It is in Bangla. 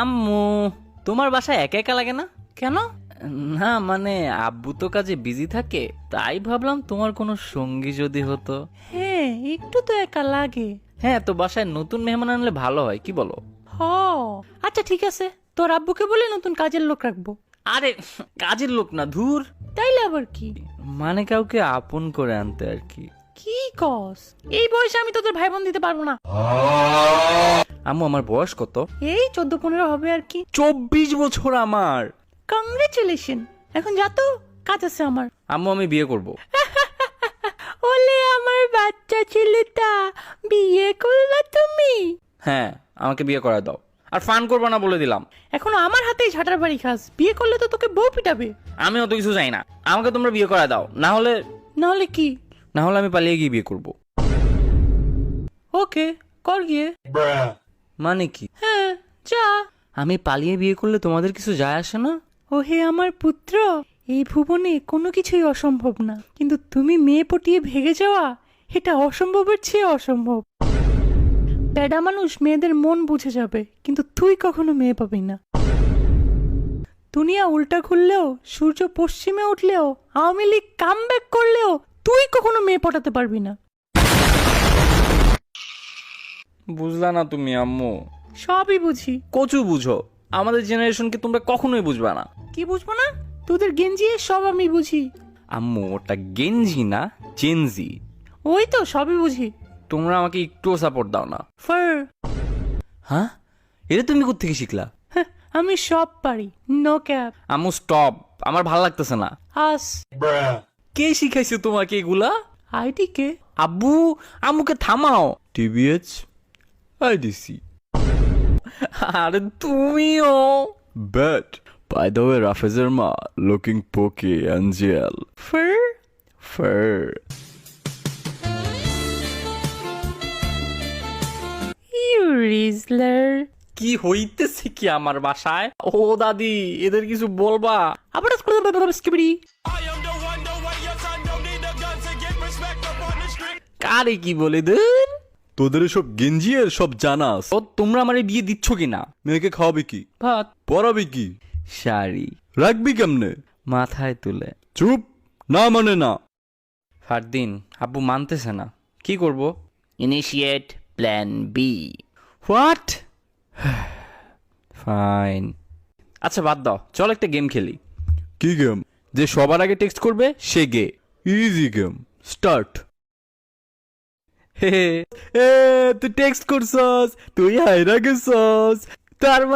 আম্মু, তোমার বাসায় একা একা লাগে না? কেন? না মানে আব্বু তো কাজে বিজি থাকে, তাই ভাবলাম তোমার কোনো সঙ্গী যদি হতো। হ্যাঁ, একটু তো একা লাগে। হ্যাঁ, তো বাসায় নতুন মেহমান আনলে ভালো হয়, কি বলো? হ, আচ্ছা ঠিক আছে, তোর আব্বুকে বলে নতুন কাজের লোক রাখবো। আরে কাজের লোক না, ধুর। তাইলে আবার কি? মানে কাউকে আপন করে আনতে আর কি। কি কস? এই বয়সে আমি তোদের ভাই বোন দিতে পারবো না। আম্মু, আমার বয়স কত? এই 14-15 হবে আর কি। 24 বছর আমার। কংগ্রেচুলেশন। এখন যা তো, কাজ আছে আমার। আম্মু, আমি বিয়ে করব। ওলে আমার বাচ্চা ছেলেটা, বিয়ে করলা তুমি? হ্যাঁ, আমাকে বিয়ে করা দাও। আর ফান করবো না বলে দিলাম। এখন আমার হাতেই ঝাঁটার বাড়ি খাস। বিয়ে করলে তো তোকে বউ পিটাবে। আমি অত কিছু চাই না, আমাকে তোমরা বিয়ে করা দাও, না হলে নাহলে কি? আমি পালিয়ে গিয়ে বিয়ে করব। ওকে, কর গিয়ে। মানে কি? হ্যাঁ, যা। আমি পালিয়ে বিয়ে করলে তোমাদের কিছু যায় আসে না? ও হে আমার পুত্র, এই ভুবনে কোনো কিছুই অসম্ভব না, কিন্তু তুমি মেয়ে পটিয়ে ভেগে যাওয়া, এটা অসম্ভবের চেয়ে অসম্ভব। প্যাডা মানুষ মেয়েদের মন বুঝে যাবে, কিন্তু তুই কখনো মেয়ে পাবি না। দুনিয়া উল্টা ঘুরলেও, সূর্য পশ্চিমে উঠলেও, আওয়ামী লীগ কামব্যাক করলেও তুই কখনো মেয়ে পটাতে পারবি না। বুঝলা না তুমি আম্মু? সবই বুঝি। কচু বুঝো, আমাদের জেনারেশনকে তোমরা কখনোই বুঝবা না। কি বুঝবো না? তোদের গেঞ্জি সব আমি বুঝি। আম্মু, ওটা গেঞ্জি না, জেনজি। ওই তো সবই বুঝি। তোমরা আমাকে একটুও সাপোর্ট দাও না। ফার। হ্যাঁ, এটা তুমি কোত্থেকে শিখলা? হ্যাঁ, আমি সব পারি, নো ক্যাপ। আম্মু স্টপ, আমার ভালো লাগতেছে না। আস। কে শিখাইছে তোমাকে এগুলা? ID K? আব্বু, আম্মুকে থামাও। টিবিএচ আইডিসি। আরে তুমিও। বাট বাই দ্য ওয়ে, রাফেজের মা লুকিং পোকে অ্যাঞ্জেল। ফার। ফার। ইউ রিজলার। কি হইতেছে কি আমার বাসায়? ও দাদি, এদের কিছু বলবা? আবার স্কিবিডি। কারে কি বলে দেন? তোদের সব গেঞ্জি আর সব জানাস। ও, তোমরা আমারে বিয়ে দিচ্ছ কিনা? মেয়েকে খাওয়াবি কি? ভাত, পরাবি কি? শাড়ি রাখবি কেমনে? মাথায় তুলে। চুপ, না মানে না। ফারদিন, আব্বু মানতেছে না, কি করব? Initiate plan B. What? Fine. আচ্ছা বাদ দাও, চল একটা গেম খেলি। কি গেম? যে সবার আগে টেক্সট করবে সে গে। Easy game, start. হে, এ তুই টেক্সট করছস, তুই হাইরা গেছস, তার মানে